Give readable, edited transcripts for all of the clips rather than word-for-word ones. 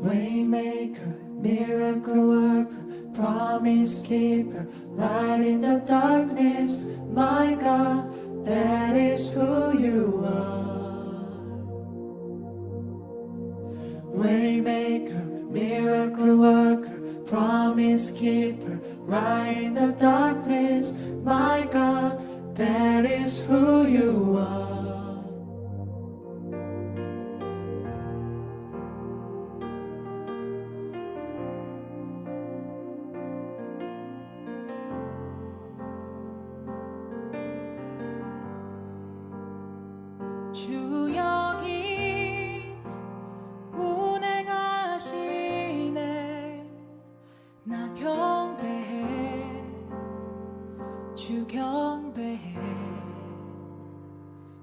Waymaker, miracle worker, promise keeper, light in the darkness. My God, that is who you are. Waymaker, miracle worker, promise keeper, light in the darkness. My God, that is who you are. 주 여기 운행하시네. 나 경배해. 주 경배해.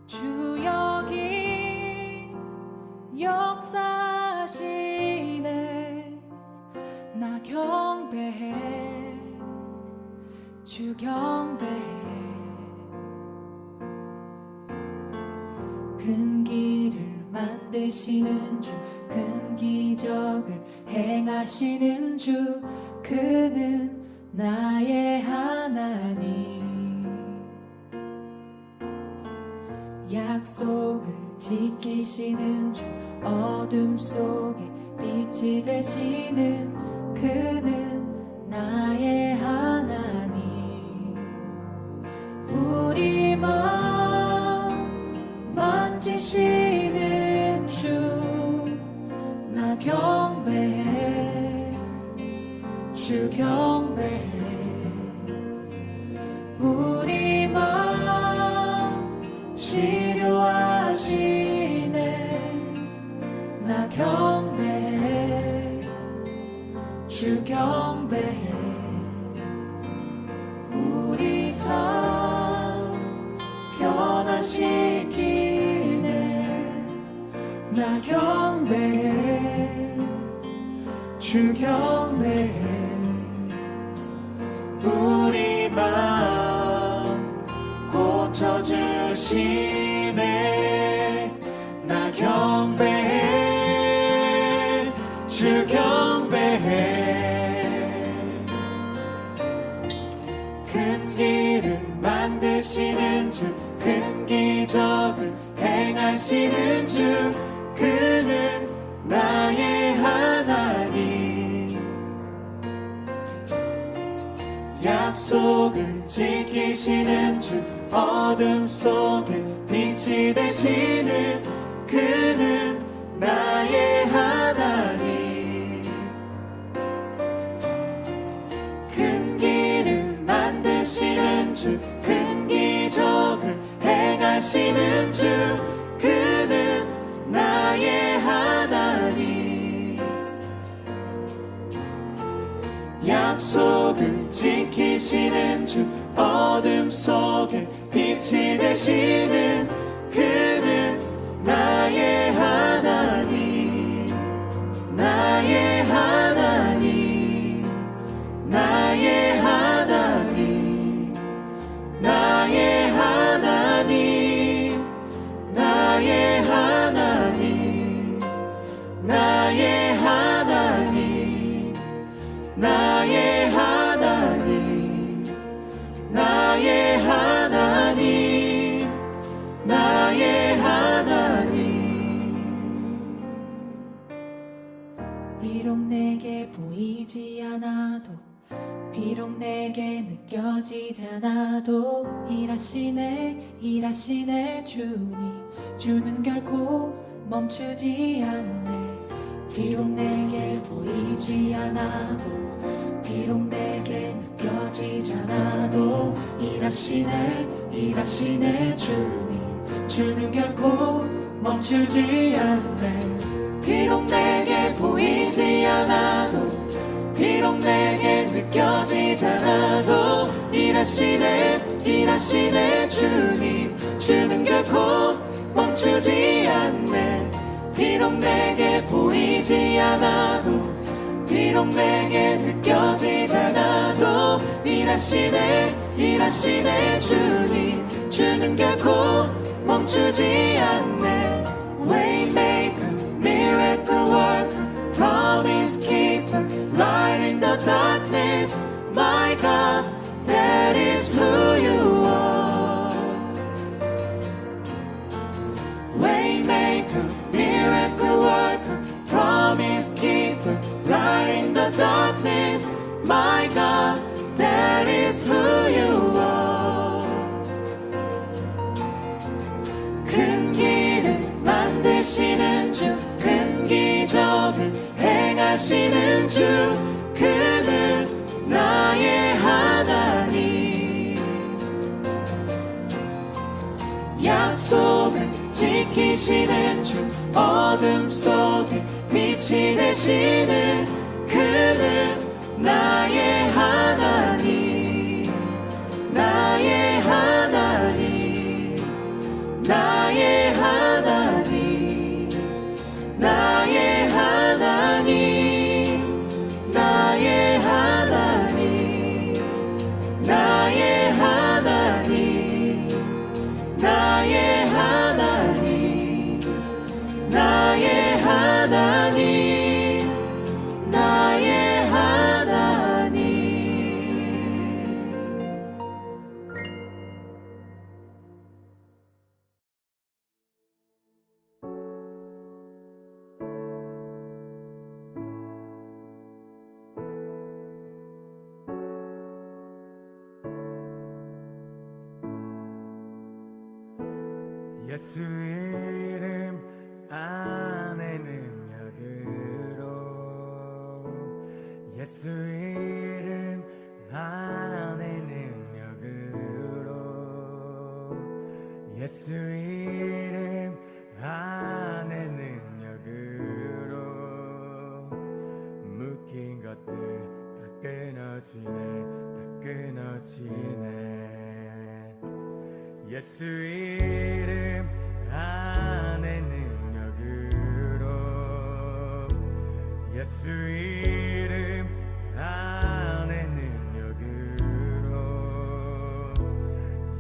주 여기 역사하시네. 나 경배해. 주 경배해. 큰 길을 만드시는 주, 큰 기적을 행하시는 주, 그는 나의 하나님. 약속을 지키시는 주, 어둠 속에 빛이 되시는 그는 나의 하나님. 우리 마음 만지시는 주, 나 경배해. 주 경배해. 우리 마음 치료하시네. 나 경배해. 주 경배해. 우리 삶 변화시키네. 나 경배해. 주 경배해. 우리 마음 고쳐주시네. 나 경배해. 주 경배해. 큰 길을 만드시는 주, 큰 기적을 행하시는 주, 그는 나의 하나님. 약속을 지키시는 주, 어둠 속에 빛이 되시는 그는 나의 하나님. 큰 길을 만드시는 주, 큰 기적을 행하시는 주, 그는 나의 하나님. 약속을 지키시는 주, 어둠 속에 빛이 되시는 그는 나의 하나님. 나의 하나님. 나의 하나님. 나의 하나님. 나의 하나님. 나의 하나님. 나의 하나님. 나의 하나님. 나의 하나님. 비록 내게 보이지 않아도, 비록 내게 느껴지지 않아도, 일하시네 일하시네 주님. 주는 결코 멈추지 않네. 비록 내게 보이지 않아도, 비록 내게 느껴지지 않아도, 일하시네 일하시네 주님. 주는 결코 멈추지 않네. 비록 내게 보이지 않아도, 비록 내게 느껴지지 않아도, 일하시네 일하시네 주님. 주는 결코 멈추지 않네. 비록 내게 보이지 않아도, 비록 내게 느껴지지 않아도, 일하시네 일하시네 주님. 주는 결코 멈추지 않네. Waymaker, miracle worker, promise 일하시는 주 그는 나의 하나님 약속을 지키시는 주 어둠 속에 빛이 되시는 그는 나의 하나님 나의 하나님 나의 하나님 나의 하나님 나의 하나님 나의 하나님 나의 하나님 나의 하나님 나의 하나님 예수 이름 안에 능력으로 예수 이름 안에 능력으로 예수 이름 안에 능력으로 묶인 것들 다 끊어지네 다 끊어지네 예수 이름 안에 능력으로 예수 이름 안에 능력으로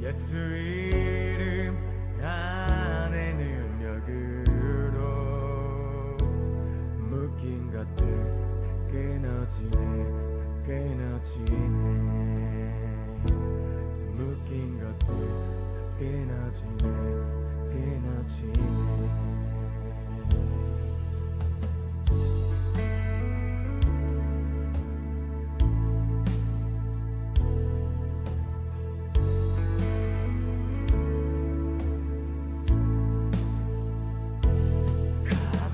예수 이름 안에 능력으로 묶인 것들 다 끊어지네 다 끊어지네 묶인 것들 끊어지네 끊어지네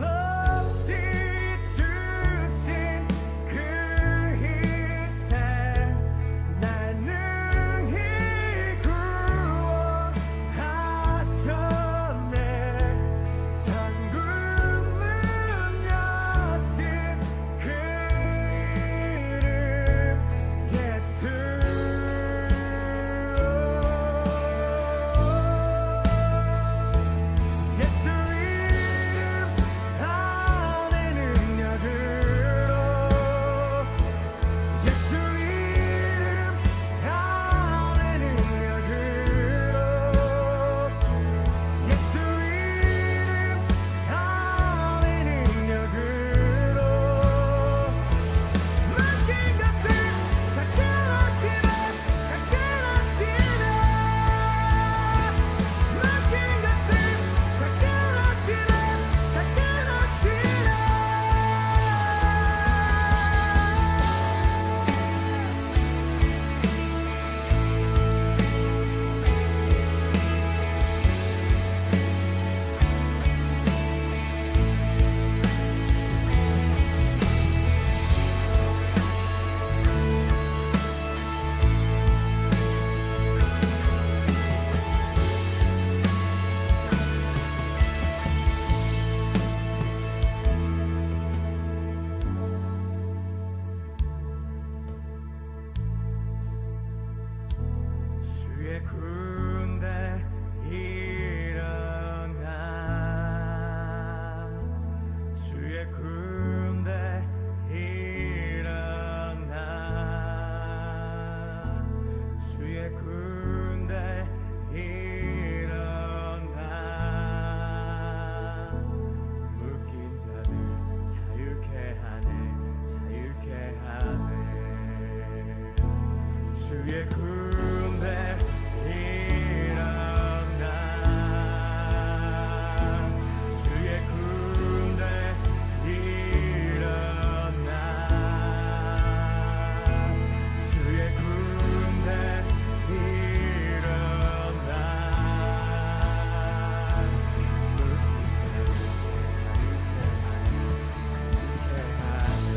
값없이 주신 그 희생 날 능히 구원하셨네 천국문 여신 그 이름 예수 예수 이름 안에 능력으로 예수 이름 안에 능력으로 예수 이름 안에 능력으로 묶인 것들 다 끊어지네 다 끊어지네 묶인 것들 다 끊어지네 다 끊어지네 주의 군대 일어나 주의 군대 일어나 주의 군대 일어나 묶인 자들 자유케 하네 자유케 하네 주의 군대 일어나 주의 군대 일어나 주의 군대 일어나 묶인 자들 자유케 하네 자유케 하네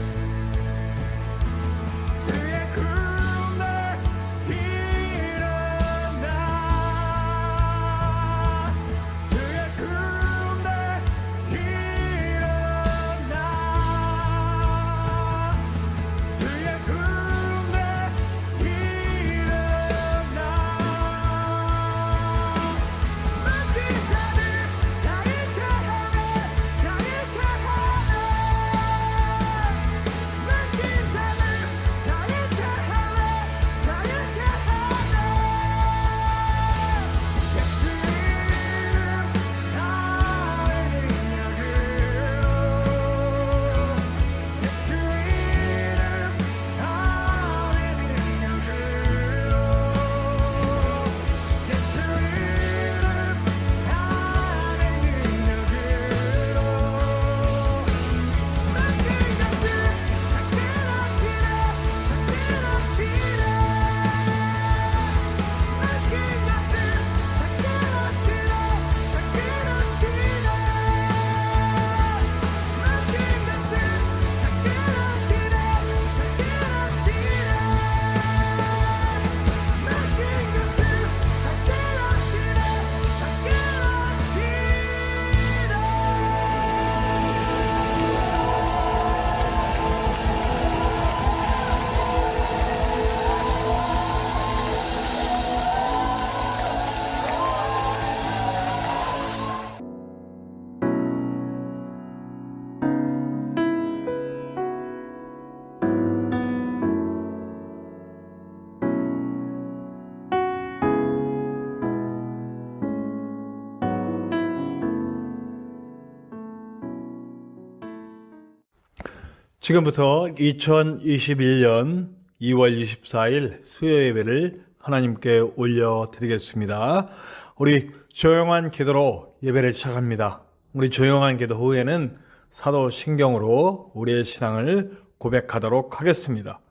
지금부터 2021년 2월 24일 수요 예배를 하나님께 올려드리겠습니다. 우리 조용한 기도로 예배를 시작합니다. 우리 조용한 기도 후에는 사도신경으로 우리의 신앙을 고백하도록 하겠습니다.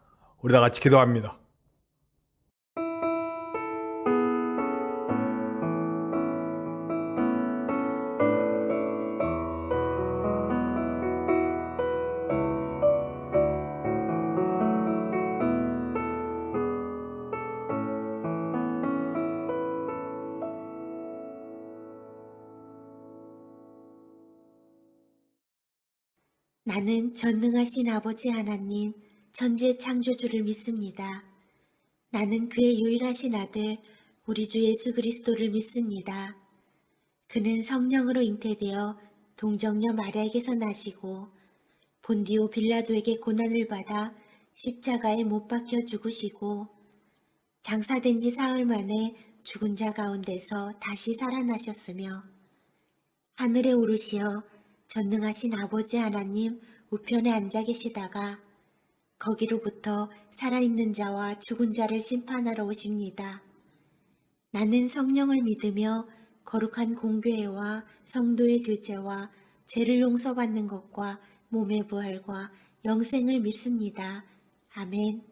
우리 다 같이 기도합니다. 나는 전능하신 아버지 하나님, 천지 창조주를 믿습니다. 나는 그의 유일하신 아들, 우리 주 예수 그리스도를 믿습니다. 그는 성령으로 잉태되어 동정녀 마리아에게서 나시고 본디오 빌라도에게 고난을 받아 십자가에 못 박혀 죽으시고 장사된 지 사흘 만에 죽은 자 가운데서 다시 살아나셨으며 하늘에 오르시어 전능하신 아버지 하나님 우편에 앉아 계시다가 거기로부터 살아있는 자와 죽은 자를 심판하러 오십니다. 나는 성령을 믿으며 거룩한 공교회와 성도의 교제와 죄를 용서받는 것과 몸의 부활과 영생을 믿습니다. 아멘.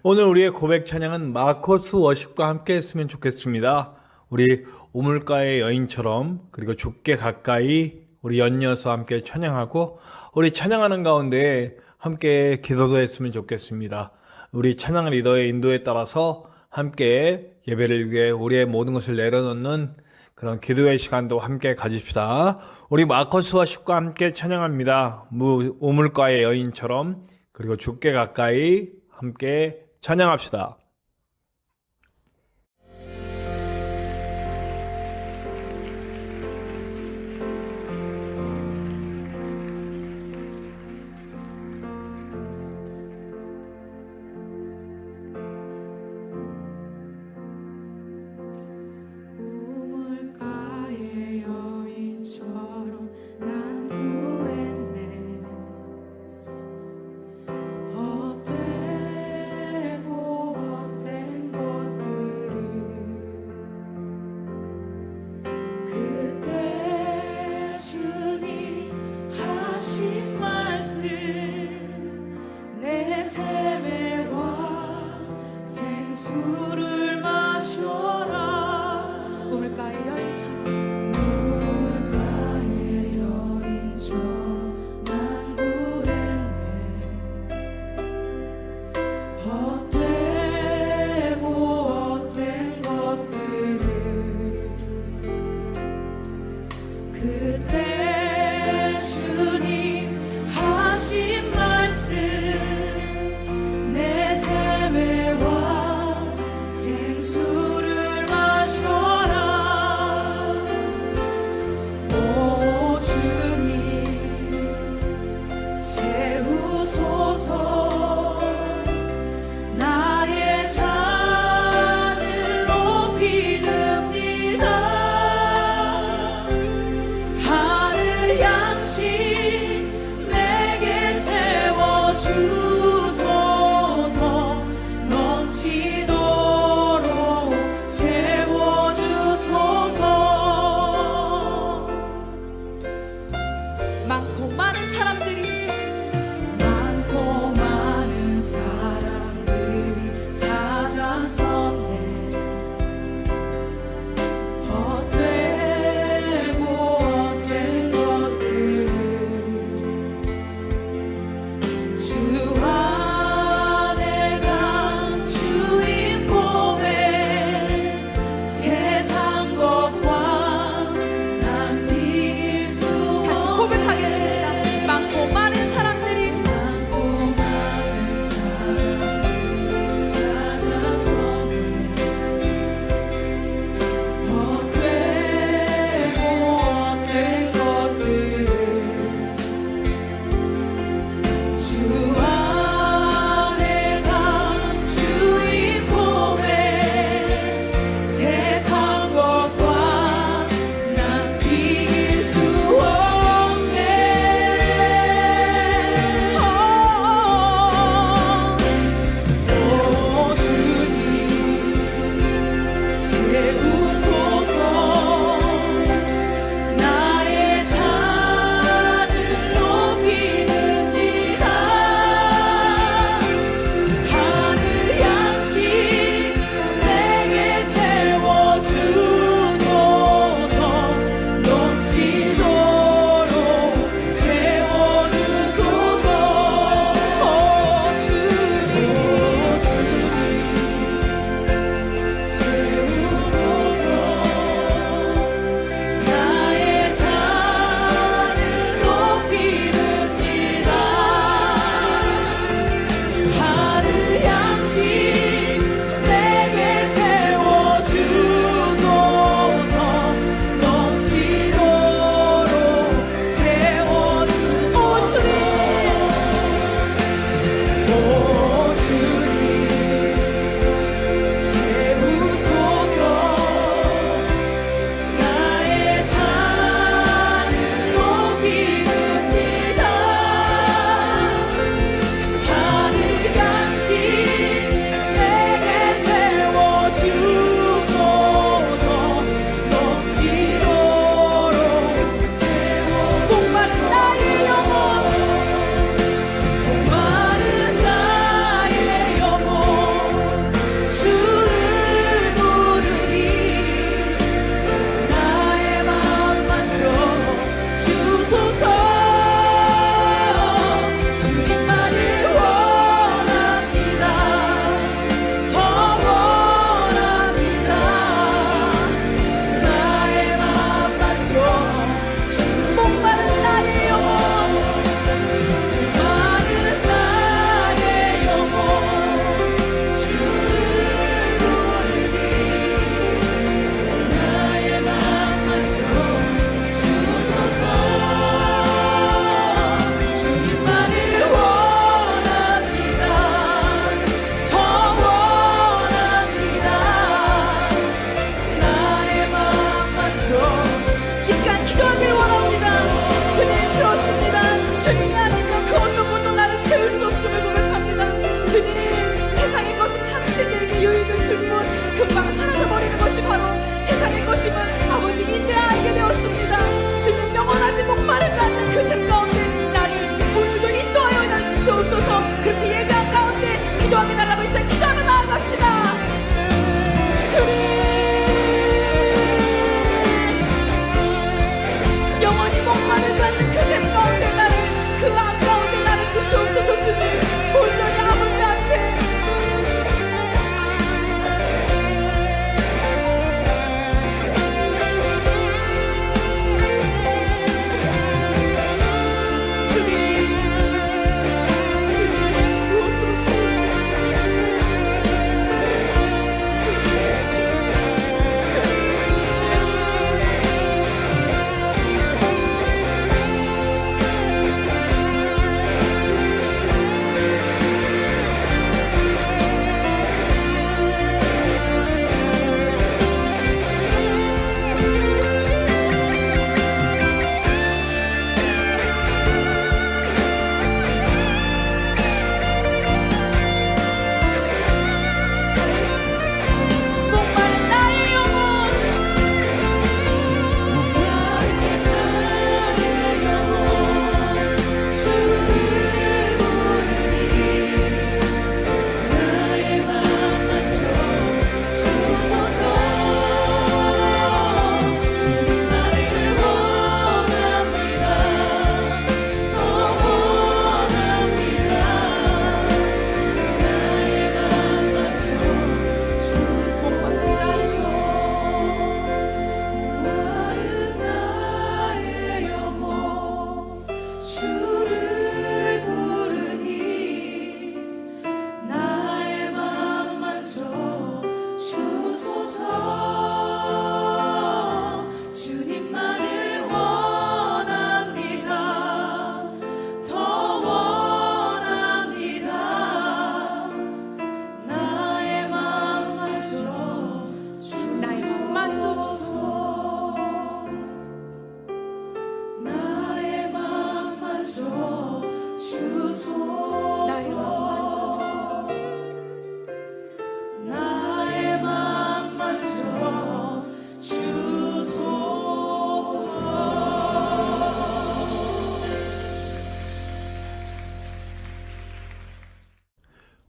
오늘 우리의 고백 찬양은 마커스 워십과 함께 했으면 좋겠습니다. 우리 우물가의 여인처럼 그리고 죽게 가까이 우리 연이어서 함께 찬양하고 우리 찬양하는 가운데 함께 기도도 했으면 좋겠습니다. 우리 찬양 리더의 인도에 따라서 함께 예배를 위해 우리의 모든 것을 내려놓는 그런 기도의 시간도 함께 가집시다. 우리 마커스 워십과 함께 찬양합니다. 우물가의 여인처럼 그리고 죽게 가까이 함께 찬양합시다. 우물가의 여인처럼 난 구했네. 헛되고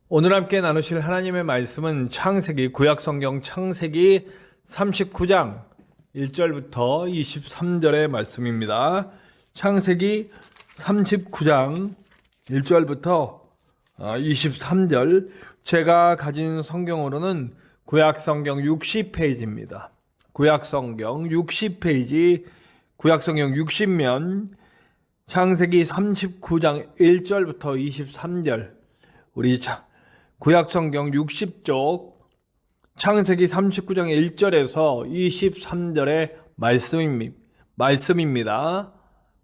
오늘 함께 나누실 하나님의 말씀은 창세기, 구약성경 창세기 39장 1절부터 23절의 말씀입니다. 창세기 39장 1절부터 23절, 제가 가진 성경으로는 구약성경 60페이지입니다. 구약성경 60페이지, 구약성경 60면 창세기 39장 1절부터 23절, 우리 구약성경 60쪽 창세기 39장 1절에서 23절의 말씀입니다.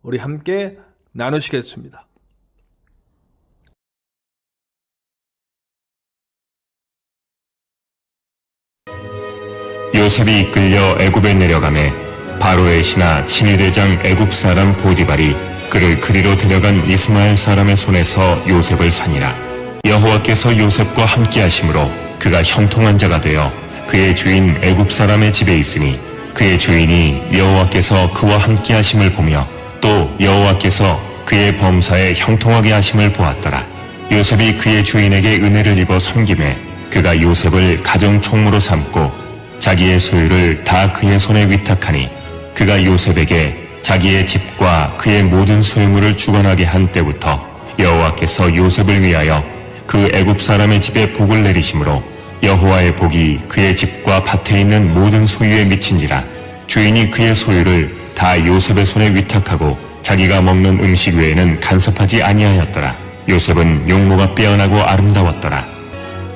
우리 함께 나누시겠습니다. 요셉이 이끌려 애굽에 내려가매 바로의 신하 친위대장 애굽 사람 보디발이 그를 그리로 데려간 이스마엘 사람의 손에서 요셉을 산이라. 여호와께서 요셉과 함께 하심으로 그가 형통한 자가 되어 그의 주인 애굽 사람의 집에 있으니 그의 주인이 여호와께서 그와 함께 하심을 보며 또 여호와께서 그의 범사에 형통하게 하심을 보았더라. 요셉이 그의 주인에게 은혜를 입어 섬김에 그가 요셉을 가정 총무로 삼고 자기의 소유를 다 그의 손에 위탁하니 그가 요셉에게 자기의 집과 그의 모든 소유물을 주관하게 한 때부터 여호와께서 요셉을 위하여 그 애굽 사람의 집에 복을 내리심으로 여호와의 복이 그의 집과 밭에 있는 모든 소유에 미친지라. 주인이 그의 소유를 다 요셉의 손에 위탁하고 자기가 먹는 음식 외에는 간섭하지 아니하였더라. 요셉은 용모가 빼어나고 아름다웠더라.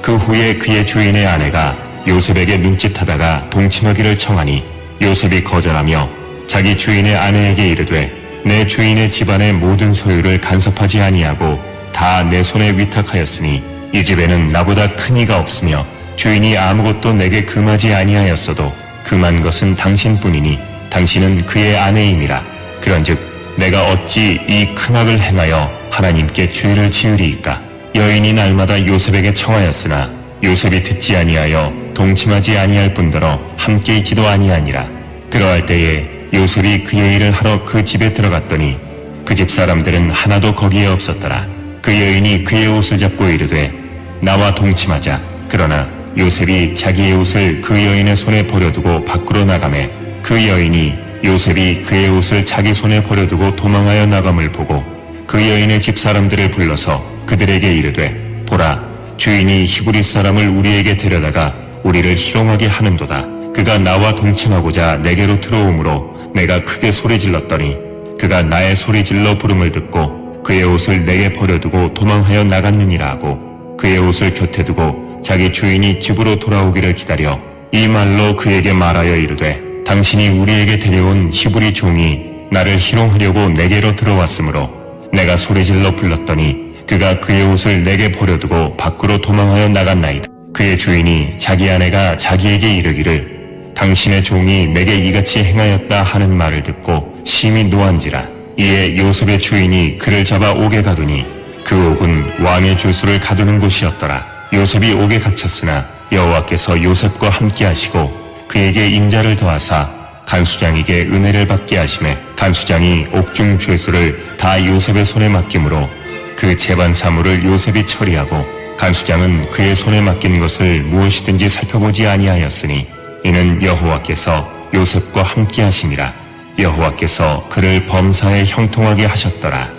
그 후에 그의 주인의 아내가 요셉에게 눈짓하다가 동침하기를 청하니 요셉이 거절하며 자기 주인의 아내에게 이르되 내 주인의 집안의 모든 소유를 간섭하지 아니하고 다 내 손에 위탁하였으니 이 집에는 나보다 큰 이가 없으며 주인이 아무것도 내게 금하지 아니하였어도 금한 것은 당신뿐이니 당신은 그의 아내임이라. 그런즉 내가 어찌 이 큰 악을 행하여 하나님께 죄를 지으리이까. 여인이 날마다 요셉에게 청하였으나 요셉이 듣지 아니하여 동침하지 아니할 뿐더러 함께 있지도 아니하니라. 그러할 때에 요셉이 그의 일을 하러 그 집에 들어갔더니 그 집 사람들은 하나도 거기에 없었더라. 그 여인이 그의 옷을 잡고 이르되 나와 동침하자. 그러나 요셉이 자기의 옷을 그 여인의 손에 버려두고 밖으로 나가매 그 여인이 요셉이 그의 옷을 자기 손에 버려두고 도망하여 나감을 보고 그 여인의 집 사람들을 불러서 그들에게 이르되 보라, 주인이 히브리 사람을 우리에게 데려다가 우리를 희롱하게 하는도다. 그가 나와 동침하고자 내게로 들어오므로 내가 크게 소리질렀더니 그가 나의 소리질러 부름을 듣고 그의 옷을 내게 버려두고 도망하여 나갔느니라 하고 그의 옷을 곁에 두고 자기 주인이 집으로 돌아오기를 기다려 이 말로 그에게 말하여 이르되 당신이 우리에게 데려온 히브리 종이 나를 희롱하려고 내게로 들어왔으므로 내가 소리질러 불렀더니 그가 그의 옷을 내게 버려두고 밖으로 도망하여 나갔나이다. 그의 주인이 자기 아내가 자기에게 이르기를 당신의 종이 내게 이같이 행하였다 하는 말을 듣고 심히 노한지라. 이에 요셉의 주인이 그를 잡아 옥에 가두니 그 옥은 왕의 죄수를 가두는 곳이었더라. 요셉이 옥에 갇혔으나 여호와께서 요셉과 함께 하시고 그에게 인자를 더하사 간수장에게 은혜를 받게 하시매 간수장이 옥중 죄수를 다 요셉의 손에 맡김으로 그 재반 사물을 요셉이 처리하고 간수장은 그의 손에 맡긴 것을 무엇이든지 살펴보지 아니하였으니 이는 여호와께서 요셉과 함께 하심이라. 여호와께서 그를 범사에 형통하게 하셨더라.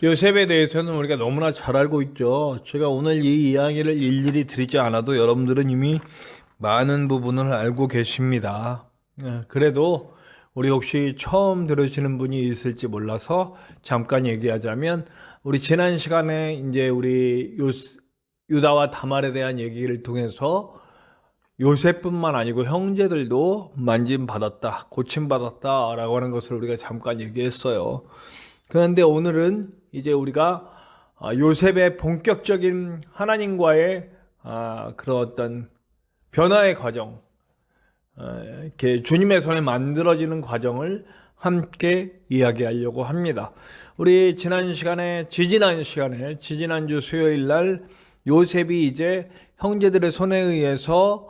요셉에 대해서는 우리가 너무나 잘 알고 있죠. 제가 오늘 이 이야기를 일일이 드리지 않아도 여러분들은 이미 많은 부분을 알고 계십니다. 그래도 우리 혹시 처음 들으시는 분이 있을지 몰라서 잠깐 얘기하자면, 우리 지난 시간에 이제 우리 유다와 다말에 대한 얘기를 통해서 요셉뿐만 아니고 형제들도 만짐받았다, 고침받았다 라고 하는 것을 우리가 잠깐 얘기했어요. 그런데 오늘은 이제 우리가 요셉의 본격적인 하나님과의 그런 어떤 변화의 과정, 이렇게 주님의 손에 만들어지는 과정을 함께 이야기하려고 합니다. 우리 지지난 지지난주 수요일 날 요셉이 이제 형제들의 손에 의해서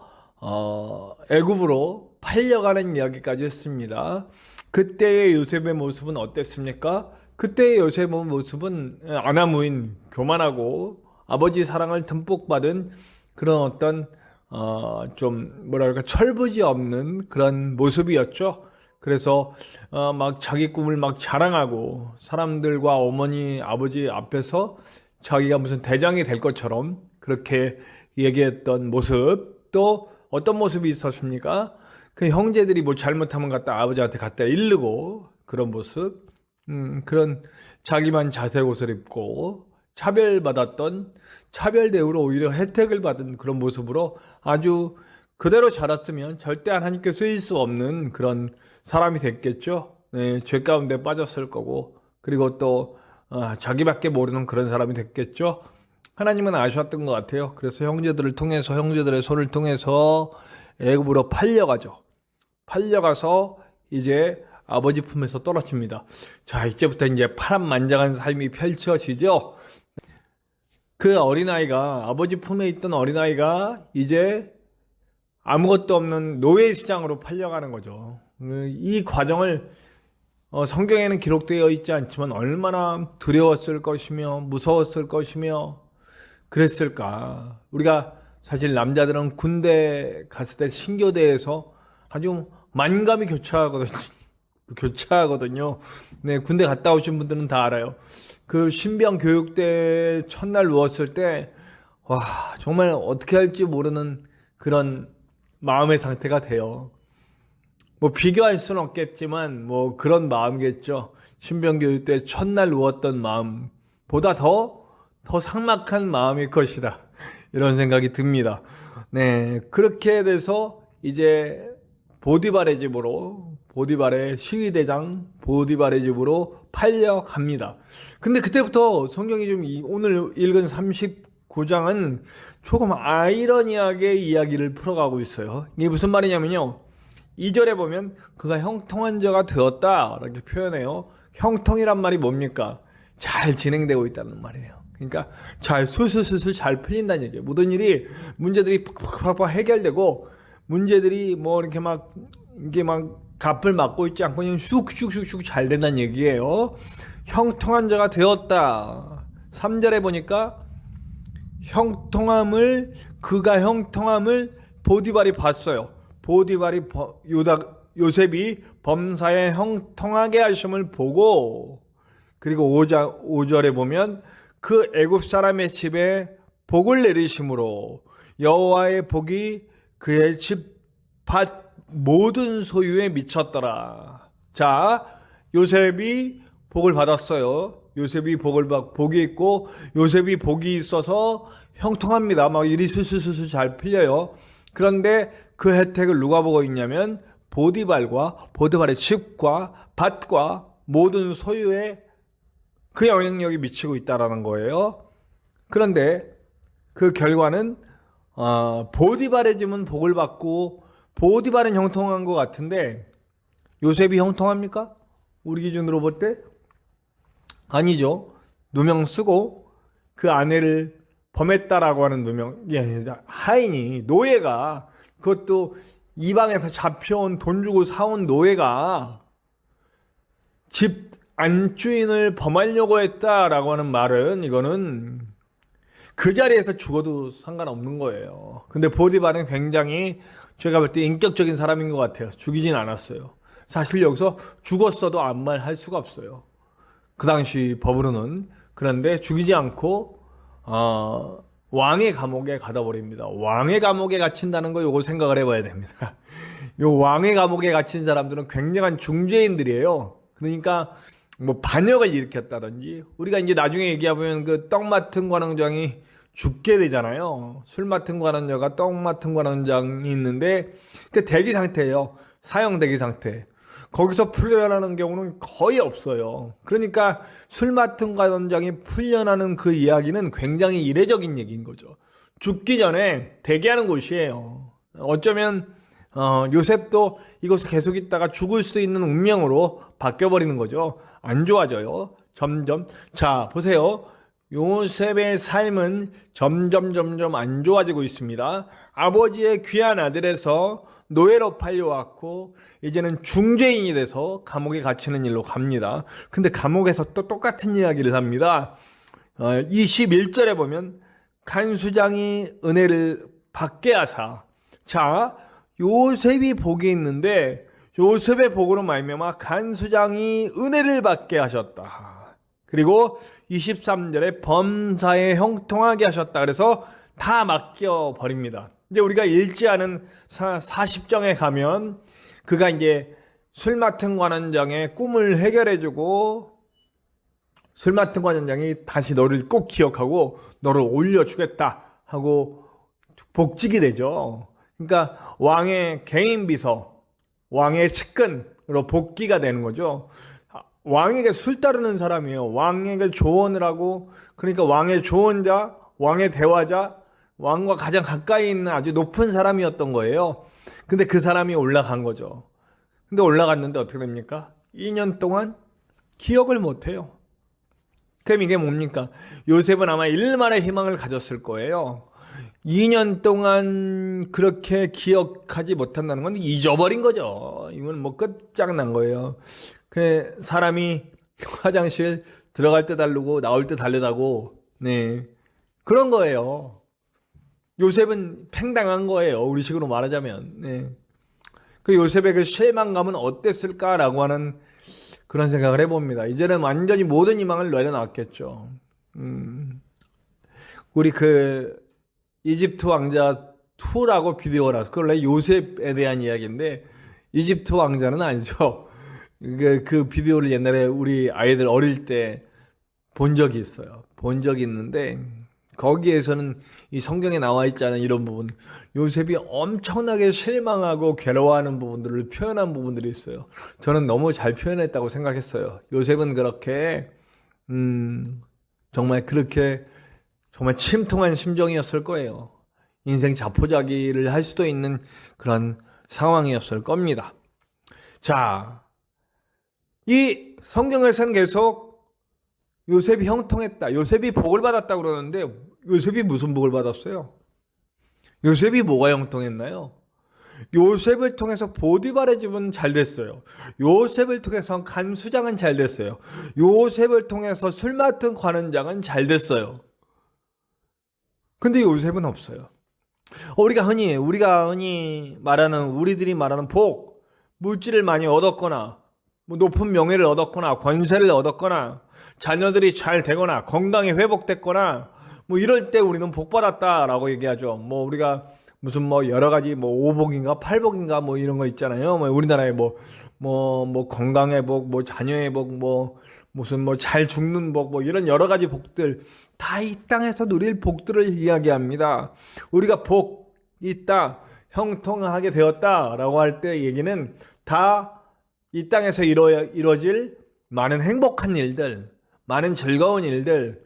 애굽으로 팔려가는 이야기까지 했습니다. 그때의 요셉의 모습은 어땠습니까? 그때의 요셉의 모습은 아나무인, 교만하고 아버지 사랑을 듬뿍 받은 그런 어떤 좀 뭐랄까 철부지 없는 그런 모습이었죠. 그래서 막 자기 꿈을 막 자랑하고 사람들과 어머니, 아버지 앞에서 자기가 무슨 대장이 될 것처럼 그렇게 얘기했던 모습. 또 어떤 모습이 있었습니까? 그 형제들이 뭐 잘못하면 갖다 아버지한테 갖다 일르고 그런 모습. 그런 자기만 자색 옷을 입고 차별받았던, 차별 대우로 오히려 혜택을 받은 그런 모습으로 아주 그대로 자랐으면 절대 하나님께 쓰일 수 없는 그런 사람이 됐겠죠. 네, 죄 가운데 빠졌을 거고, 그리고 또 자기밖에 모르는 그런 사람이 됐겠죠. 하나님은 아셨던 것 같아요. 그래서 형제들을 통해서, 형제들의 손을 통해서 애굽으로 팔려가죠. 팔려가서 이제 아버지 품에서 떨어집니다. 자, 이제부터 이제 파란만장한 삶이 펼쳐지죠. 그 어린아이가, 아버지 품에 있던 어린아이가 이제 아무것도 없는 노예 시장으로 팔려가는 거죠. 이 과정을 성경에는 기록되어 있지 않지만 얼마나 두려웠을 것이며 무서웠을 것이며 그랬을까. 우리가 사실 남자들은 군대 갔을 때 신교대에서 아주 만감이 교차하거든요. 네, 군대 갔다 오신 분들은 다 알아요. 그 신병 교육대 첫날 누웠을 때, 와, 정말 어떻게 할지 모르는 그런 마음의 상태가 돼요. 뭐 비교할 수는 없겠지만 뭐 그런 마음이겠죠. 신병 교육대 첫날 누웠던 마음보다 더 삭막한 마음일 것이다. 이런 생각이 듭니다. 네, 그렇게 돼서 이제 보디발의 집으로, 보디발의 시위대장 보디발의 집으로 팔려갑니다. 근데 그때부터 성경이 좀 오늘 읽은 39장은 조금 아이러니하게 이야기를 풀어가고 있어요. 이게 무슨 말이냐면요, 2절에 보면 그가 형통한 자가 되었다 이렇게 표현해요. 형통이란 말이 뭡니까? 잘 진행되고 있다는 말이에요. 그러니까 잘 술술술술 잘 풀린다는 얘기예요. 모든 일이, 문제들이 팍팍팍 해결되고, 문제들이 뭐 이렇게 막 이게 막 갑을 맞고 있지 않고 그냥 슉슉슉슉 잘 된다는 얘기예요. 형통한 자가 되었다. 3절에 보니까 그가 형통함을 보디발이 봤어요. 보디발이 요셉이 범사에 형통하게 하심을 보고, 그리고 5절에 보면 그 애굽 사람의 집에 복을 내리심으로 여호와의 복이 그의 집 밭 모든 소유에 미쳤더라. 자, 요셉이 복을 받았어요. 요셉이 복이 있고, 요셉이 복이 있어서 형통합니다. 막 일이 술술술술 잘 풀려요. 그런데 그 혜택을 누가 보고 있냐면 보디발의 집과 밭과 모든 소유에 그 영향력이 미치고 있다라는 거예요. 그런데 그 결과는 보디발의 집은 복을 받고 보디발은 형통한 것 같은데 요셉이 형통합니까? 우리 기준으로 볼 때 아니죠. 누명 쓰고 그 아내를 범했다라고 하는 하인이, 노예가, 그것도 이방에서 잡혀온 돈 주고 사온 노예가 집 안주인을 범하려고 했다라고 하는 말은, 이거는 그 자리에서 죽어도 상관없는 거예요. 근데 보디발은 굉장히 제가 볼 때 인격적인 사람인 것 같아요. 죽이진 않았어요. 사실 여기서 죽었어도 아무 말 할 수가 없어요. 그 당시 법으로는. 그런데 죽이지 않고 왕의 감옥에 가다 버립니다. 왕의 감옥에 갇힌다는 거 요거 생각을 해봐야 됩니다. 요 왕의 감옥에 갇힌 사람들은 굉장한 중죄인들이에요. 그러니까 뭐 반역을 일으켰다든지, 우리가 이제 나중에 얘기하면 그 떡 맡은 관원장이 죽게 되잖아요. 술 맡은 관원자가 떡 맡은 관원장이 있는데 그 대기 상태예요. 사형 대기 상태. 거기서 풀려나는 경우는 거의 없어요. 그러니까 술 맡은 관원장이 풀려나는 그 이야기는 굉장히 이례적인 얘기인 거죠. 죽기 전에 대기하는 곳이에요. 어쩌면 요셉도 이곳에 계속 있다가 죽을 수 있는 운명으로 바뀌어버리는 거죠. 안 좋아져요. 점점. 자, 보세요. 요셉의 삶은 점점 안 좋아지고 있습니다. 아버지의 귀한 아들에서 노예로 팔려왔고 이제는 중죄인이 돼서 감옥에 갇히는 일로 갑니다. 근데 감옥에서 또 똑같은 이야기를 합니다. 21절에 보면 간수장이 은혜를 받게 하사, 자, 요셉이 복이 있는데 요셉의 복으로 말미암아 간수장이 은혜를 받게 하셨다. 그리고 23절에 범사에 형통하게 하셨다. 그래서 다 맡겨 버립니다. 이제 우리가 읽지 않은 40장에 가면 그가 이제 술 맡은 관원장의 꿈을 해결해주고, 술 맡은 관원장이 다시 너를 꼭 기억하고 너를 올려주겠다 하고 복직이 되죠. 그러니까 왕의 개인 비서, 왕의 측근으로 복귀가 되는 거죠. 왕에게 술 따르는 사람이에요. 왕에게 조언을 하고, 그러니까 왕의 조언자, 왕의 대화자, 왕과 가장 가까이 있는 아주 높은 사람이었던 거예요. 근데 그 사람이 올라간 거죠. 근데 올라갔는데 어떻게 됩니까? 2년 동안 기억을 못해요. 그럼 이게 뭡니까? 요셉은 아마 일말의 희망을 가졌을 거예요. 2년 동안 그렇게 기억하지 못한다는 건 잊어버린 거죠. 이건 뭐 끝장난 거예요. 그 사람이 화장실 들어갈 때 다르고 나올 때 다르다고, 네, 그런 거예요. 요셉은 팽당한 거예요. 우리식으로 말하자면. 네. 그 요셉의 그 실망감은 어땠을까라고 하는 그런 생각을 해봅니다. 이제는 완전히 모든 희망을 내려놨겠죠. 우리 그 이집트 왕자 2라고 비디오가 나서, 그걸 원래 요셉에 대한 이야기인데 이집트 왕자는 아니죠. 그 비디오를 옛날에 우리 아이들 어릴 때 본 적이 있어요. 본 적이 있는데 거기에서는 이 성경에 나와 있지 않은 이런 부분, 요셉이 엄청나게 실망하고 괴로워하는 부분들을 표현한 부분들이 있어요. 저는 너무 잘 표현했다고 생각했어요. 요셉은 그렇게 정말 그렇게 정말 침통한 심정이었을 거예요. 인생 자포자기를 할 수도 있는 그런 상황이었을 겁니다. 자, 이 성경에서는 계속 요셉이 형통했다, 요셉이 복을 받았다 그러는데 요셉이 무슨 복을 받았어요? 요셉이 뭐가 형통했나요? 요셉을 통해서 보디발의 집은 잘 됐어요. 요셉을 통해서 간수장은 잘 됐어요. 요셉을 통해서 술 맡은 관원장은 잘 됐어요. 근데 요셉은 없어요. 우리가 흔히 말하는, 우리들이 말하는 복, 물질을 많이 얻었거나 뭐 높은 명예를 얻었거나 권세를 얻었거나 자녀들이 잘 되거나 건강이 회복됐거나 뭐 이럴 때 우리는 복 받았다라고 얘기하죠. 뭐 우리가 무슨 뭐 여러 가지 뭐 오복인가 팔복인가 뭐 이런 거 있잖아요. 뭐 우리나라에 뭐 건강의 복, 뭐 자녀의 복, 뭐 무슨 뭐 잘 죽는 복, 뭐 이런 여러 가지 복들, 다 이 땅에서 누릴 복들을 이야기합니다. 우리가 복 있다, 형통하게 되었다라고 할 때 얘기는 다 이 땅에서 이루어질 많은 행복한 일들, 많은 즐거운 일들,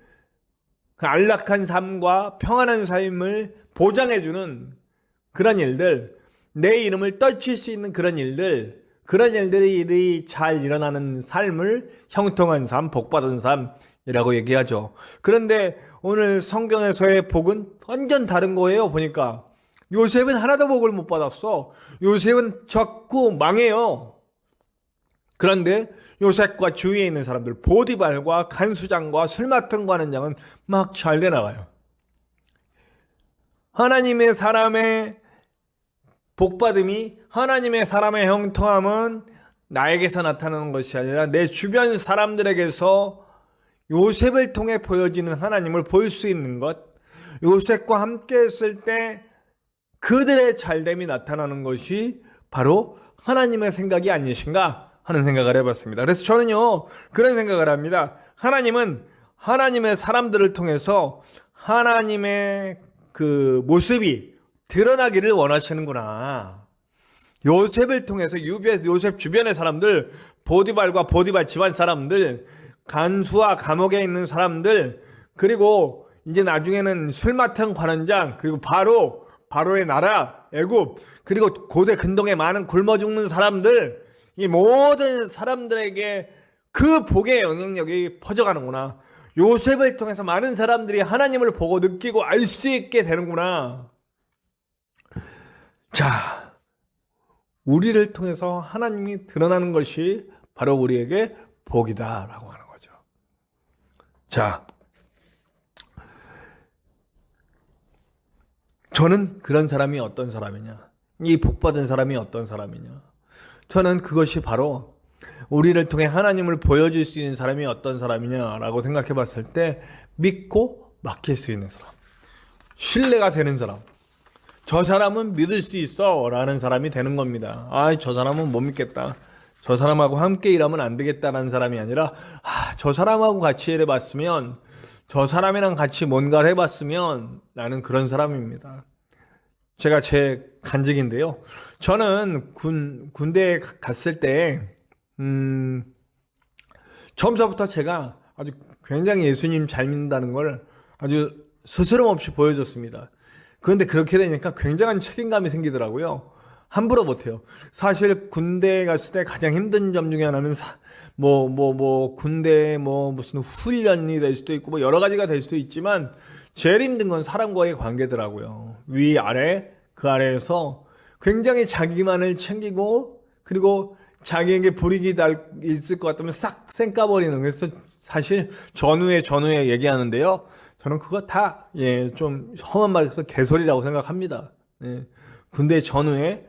그 안락한 삶과 평안한 삶을 보장해주는 그런 일들, 내 이름을 떨칠 수 있는 그런 일들이 잘 일어나는 삶을 형통한 삶, 복받은 삶이라고 얘기하죠. 그런데 오늘 성경에서의 복은 완전 다른 거예요. 보니까 요셉은 하나도 복을 못 받았어. 요셉은 자꾸 망해요. 그런데 요셉과 주위에 있는 사람들, 보디발과 간수장과 술 맡은 관원장은 막 잘 돼 나가요. 하나님의 사람의 복받음이, 하나님의 사람의 형통함은 나에게서 나타나는 것이 아니라 내 주변 사람들에게서 요셉을 통해 보여지는 하나님을 볼 수 있는 것, 요셉과 함께 했을 때 그들의 잘됨이 나타나는 것이 바로 하나님의 생각이 아니신가 하는 생각을 해봤습니다. 그래서 저는요, 그런 생각을 합니다. 하나님은 하나님의 사람들을 통해서 하나님의 그 모습이 드러나기를 원하시는구나. 요셉을 통해서 요셉 주변의 사람들, 보디발과 보디발 집안 사람들, 간수와 감옥에 있는 사람들, 그리고 이제 나중에는 술 맡은 관원장, 그리고 바로의 나라 애굽, 그리고 고대 근동에 많은 굶어 죽는 사람들, 이 모든 사람들에게 그 복의 영향력이 퍼져가는구나. 요셉을 통해서 많은 사람들이 하나님을 보고 느끼고 알 수 있게 되는구나. 자, 우리를 통해서 하나님이 드러나는 것이 바로 우리에게 복이다라고 하는 거죠. 자, 저는 그런 사람이 어떤 사람이냐, 이 복받은 사람이 어떤 사람이냐, 저는 그것이 바로 우리를 통해 하나님을 보여줄 수 있는 사람이 어떤 사람이냐라고 생각해 봤을 때 믿고 맡길 수 있는 사람, 신뢰가 되는 사람, 저 사람은 믿을 수 있어 라는 사람이 되는 겁니다. 저 사람은 못 믿겠다, 저 사람하고 함께 일하면 안 되겠다라는 사람이 아니라 저 사람하고 같이 일해봤으면, 저 사람이랑 같이 뭔가를 해봤으면 라는 그런 사람입니다. 제가 제 간증인데요, 저는 군대에 갔을 때 처음서부터 제가 아주 굉장히 예수님 잘 믿는다는 걸 아주 스스럼 없이 보여줬습니다. 그런데 그렇게 되니까 굉장한 책임감이 생기더라고요. 함부로 못해요. 사실 군대에 갔을 때 가장 힘든 점 중에 하나는 군대 무슨 훈련이 될 수도 있고 여러 가지가 될 수도 있지만 제일 힘든 건 사람과의 관계더라고요. 위 아래 그 아래에서 굉장히 자기만을 챙기고, 그리고 자기에게 불이익이 있을 것 같으면 싹 쌩까버리는. 그래서 사실 전후에 얘기하는데요, 저는 그거 다 좀 험한 말에서 개소리라고 생각합니다. 군대 전후에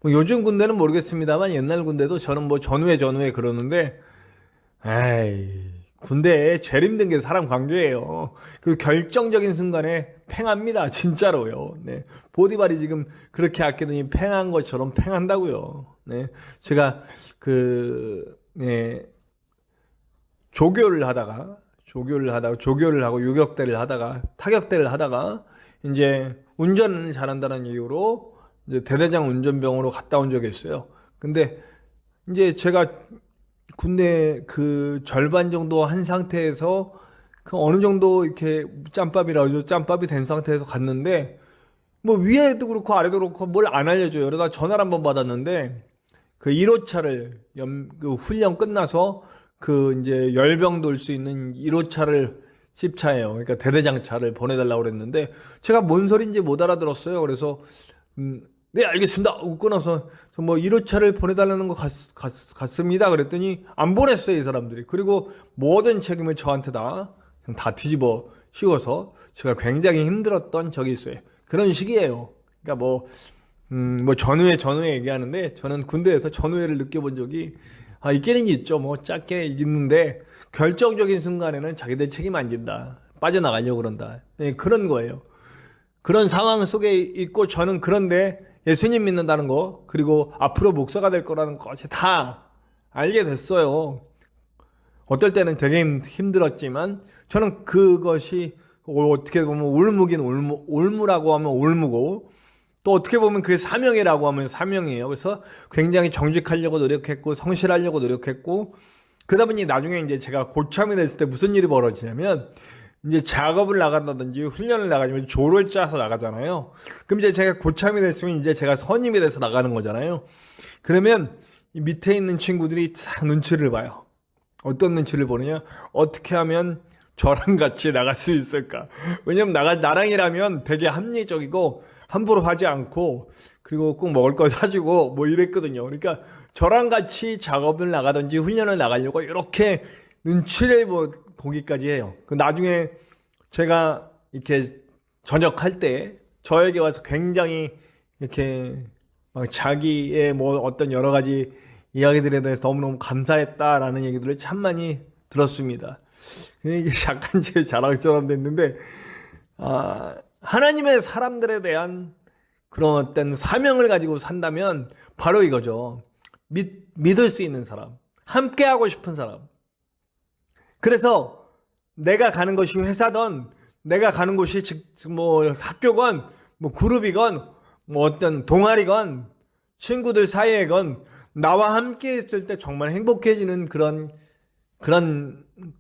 요즘 군대는 모르겠습니다만 옛날 군대도 저는 전후에 그러는데, 군대에 제일 힘든 게 사람 관계예요. 그리고 결정적인 순간에 팽합니다. 진짜로요. 보디발이 지금 그렇게 아끼더니 팽한 것처럼 팽한다고요. 제가 조교를 하고 유격대를 하다가 타격대를 하다가 이제 운전을 잘한다는 이유로 이제 대대장 운전병으로 갔다 온 적이 있어요. 근데 이제 제가 군대 절반 정도 한 상태에서 어느 정도 이렇게 짬밥이라고 하죠. 짬밥이 된 상태에서 갔는데 위에도 그렇고 아래도 그렇고 뭘 안 알려줘요. 그러다 전화를 한번 받았는데 1호차를 훈련 끝나서 이제 열병 돌 수 있는 1호차를 찝차예요. 그러니까 대대장 차를 보내달라고 그랬는데 제가 뭔 소리인지 못 알아들었어요. 그래서 네 알겠습니다 끊어서 1호차를 보내달라는 거 같습니다 그랬더니 안 보냈어요, 이 사람들이. 그리고 모든 책임을 저한테 다 뒤집어 씌워서 제가 굉장히 힘들었던 적이 있어요. 그런 식이에요. 그러니까 전후에 얘기하는데, 저는 군대에서 전후회를 느껴본 적이 있기는 있죠. 짧게 있는데 결정적인 순간에는 자기들 책임 안 진다, 빠져나가려고 그런다, 그런 거예요. 그런 상황 속에 있고, 저는 그런데 예수님 믿는다는 거, 그리고 앞으로 목사가 될 거라는 것이 다 알게 됐어요. 어떨 때는 되게 힘들었지만 저는 그것이 어떻게 보면 올무라고 하면 올무고, 또 어떻게 보면 그게 사명이라고 하면 사명이에요. 그래서 굉장히 정직하려고 노력했고 성실하려고 노력했고, 그러다 보니 나중에 이제 제가 고참이 됐을 때 무슨 일이 벌어지냐면, 이제 작업을 나간다든지 훈련을 나가면 조를 짜서 나가잖아요. 그럼 이제 제가 고참이 됐으면 이제 제가 선임이 돼서 나가는 거잖아요. 그러면 이 밑에 있는 친구들이 싹 눈치를 봐요. 어떤 눈치를 보느냐? 어떻게 하면 저랑 같이 나갈 수 있을까? 왜냐면 나랑 일하면 되게 합리적이고 함부로 하지 않고, 그리고 꼭 먹을 거 사주고 이랬거든요. 그러니까 저랑 같이 작업을 나가든지 훈련을 나가려고 이렇게 눈치를 보기까지 해요. 나중에 제가 이렇게 전역할 때 저에게 와서 굉장히 이렇게 자기의 어떤 여러 가지 이야기들에 대해서 너무너무 감사했다라는 얘기들을 참 많이 들었습니다. 이게 약간 제 자랑처럼 됐는데, 하나님의 사람들에 대한 그런 어떤 사명을 가지고 산다면 바로 이거죠. 믿을 수 있는 사람, 함께 하고 싶은 사람. 그래서 내가 가는 것이 회사든, 내가 가는 곳이 학교건 그룹이건 어떤 동아리건 친구들 사이에건 나와 함께 있을 때 정말 행복해지는 그런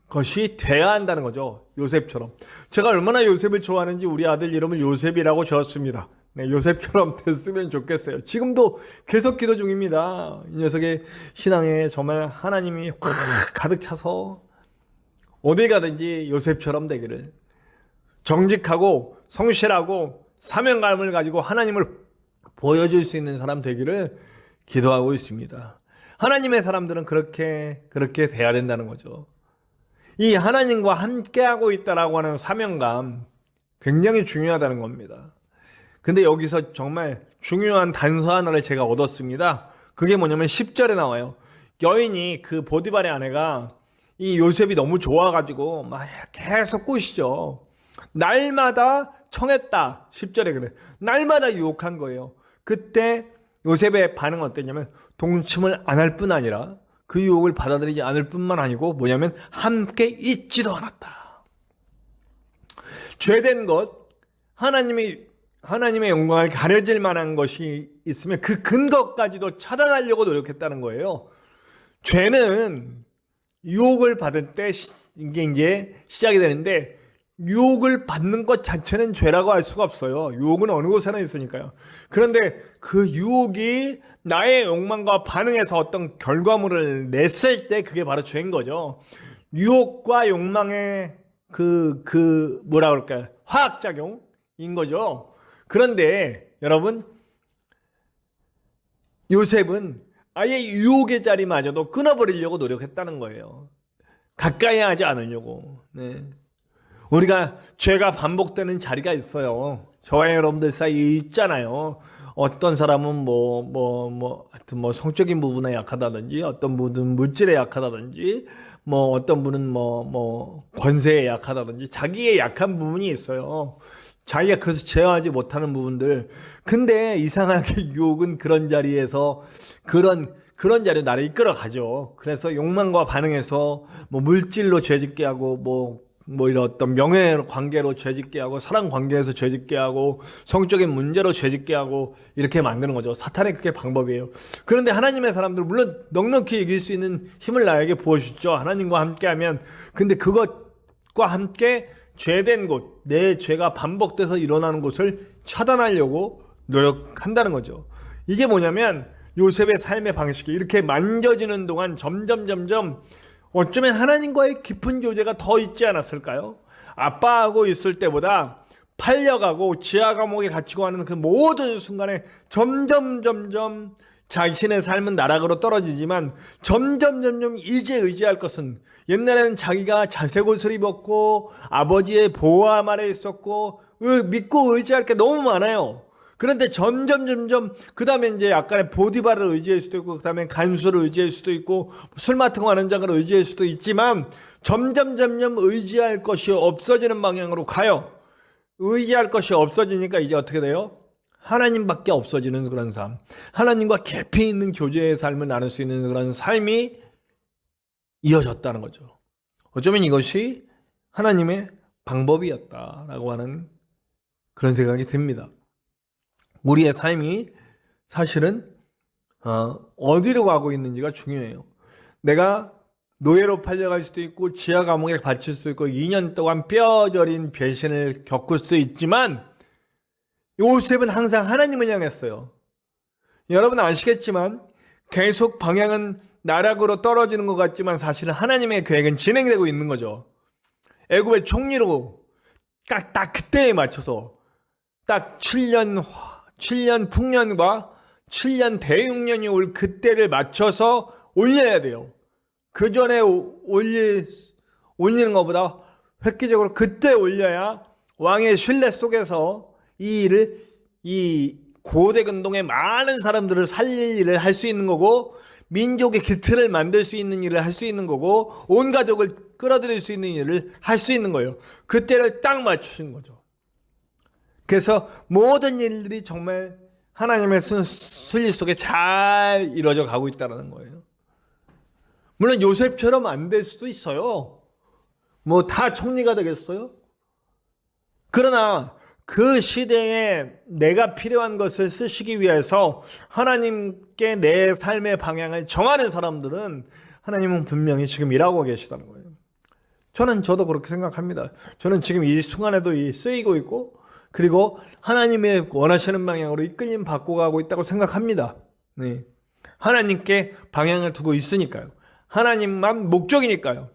것이 돼야 한다는 거죠. 요셉처럼. 제가 얼마나 요셉을 좋아하는지 우리 아들 이름을 요셉이라고 지었습니다. 요셉처럼 됐으면 좋겠어요. 지금도 계속 기도 중입니다. 이 녀석의 신앙에 정말 하나님이 확 가득 차서 어디 가든지 요셉처럼 되기를, 정직하고 성실하고 사명감을 가지고 하나님을 보여줄 수 있는 사람 되기를 기도하고 있습니다. 하나님의 사람들은 그렇게 돼야 된다는 거죠. 이 하나님과 함께하고 있다라고 하는 사명감 굉장히 중요하다는 겁니다. 근데 여기서 정말 중요한 단서 하나를 제가 얻었습니다. 그게 뭐냐면 10절에 나와요. 여인이 그 보디발의 아내가 이 요셉이 너무 좋아가지고 막 계속 꼬시죠. 날마다 청했다. 10절에 그래. 날마다 유혹한 거예요. 그때 요셉의 반응은 어땠냐면 동침을 안 할 뿐 아니라 그 유혹을 받아들이지 않을 뿐만 아니고 뭐냐면 함께 있지도 않았다. 죄된 것, 하나님의 영광을 가려질 만한 것이 있으면 그 근거까지도 차단하려고 노력했다는 거예요. 죄는 유혹을 받을 때 이게 이제 시작이 되는데 유혹을 받는 것 자체는 죄라고 할 수가 없어요. 유혹은 어느 곳에나 있으니까요. 그런데 그 유혹이 나의 욕망과 반응해서 어떤 결과물을 냈을 때 그게 바로 죄인 거죠. 유혹과 욕망의 뭐라 그럴까요? 화학작용인 거죠. 그런데 여러분, 요셉은 아예 유혹의 자리마저도 끊어버리려고 노력했다는 거예요. 가까이 하지 않으려고. 네. 우리가 죄가 반복되는 자리가 있어요. 저와 여러분들 사이에 있잖아요. 어떤 사람은 하여튼 성적인 부분에 약하다든지, 어떤 분은 물질에 약하다든지, 어떤 분은 권세에 약하다든지, 자기의 약한 부분이 있어요. 자기가 그래서 제어하지 못하는 부분들. 근데 이상하게 유혹은 그런 자리에서 그런 자리로 나를 이끌어 가죠. 그래서 욕망과 반응해서 물질로 죄짓게 하고 이런 어떤 명예 관계로 죄짓게 하고 사랑 관계에서 죄짓게 하고 성적인 문제로 죄짓게 하고 이렇게 만드는 거죠. 사탄의 그게 방법이에요. 그런데 하나님의 사람들 물론 넉넉히 이길 수 있는 힘을 나에게 부어주시죠. 하나님과 함께하면. 근데 그것과 함께 죄된 곳, 내 죄가 반복돼서 일어나는 곳을 차단하려고 노력한다는 거죠. 이게 뭐냐면 요셉의 삶의 방식이 이렇게 만져지는 동안 점점 어쩌면 하나님과의 깊은 교제가 더 있지 않았을까요? 아빠하고 있을 때보다 팔려가고 지하 감옥에 갇히고 하는 그 모든 순간에 점점 자신의 삶은 나락으로 떨어지지만 점점 이제 의지할 것은, 옛날에는 자기가 자색 옷을 입었고 아버지의 보호함 아래 있었고 믿고 의지할 게 너무 많아요. 그런데 점점 그 다음에 이제 약간의 보디발을 의지할 수도 있고 그 다음에 간수를 의지할 수도 있고 술 맡은 거 하는 자를 의지할 수도 있지만 점점 의지할 것이 없어지는 방향으로 가요. 의지할 것이 없어지니까 이제 어떻게 돼요? 하나님밖에 없어지는 그런 삶, 하나님과 깊이 있는 교제의 삶을 나눌 수 있는 그런 삶이 이어졌다는 거죠. 어쩌면 이것이 하나님의 방법이었다라고 하는 그런 생각이 듭니다. 우리의 삶이 사실은 어디로 가고 있는지가 중요해요. 내가 노예로 팔려갈 수도 있고 지하 감옥에 갇힐 수도 있고 2년 동안 뼈저린 배신을 겪을 수도 있지만 요셉은 항상 하나님을 향했어요. 여러분 아시겠지만 계속 방향은 나락으로 떨어지는 것 같지만 사실은 하나님의 계획은 진행되고 있는 거죠. 애굽의 총리로 딱 그때에 맞춰서 딱 7년 풍년과 7년 대흉년이 올 그때를 맞춰서 올려야 돼요. 그 전에 올리는 것보다 획기적으로 그때 올려야 왕의 신뢰 속에서 이 고대 근동의 많은 사람들을 살릴 일을 할 수 있는 거고, 민족의 기틀을 만들 수 있는 일을 할 수 있는 거고, 온 가족을 끌어들일 수 있는 일을 할 수 있는 거예요. 그때를 딱 맞추신 거죠. 그래서 모든 일들이 정말 하나님의 순리 속에 잘 이루어져 가고 있다는 거예요. 물론 요셉처럼 안 될 수도 있어요. 다 총리가 되겠어요? 그러나 그 시대에 내가 필요한 것을 쓰시기 위해서 하나님께 내 삶의 방향을 정하는 사람들은 하나님은 분명히 지금 일하고 계시다는 거예요. 저도 그렇게 생각합니다. 저는 지금 이 순간에도 쓰이고 있고, 그리고 하나님의 원하시는 방향으로 이끌림 받고 가고 있다고 생각합니다. 네. 하나님께 방향을 두고 있으니까요. 하나님만 목적이니까요.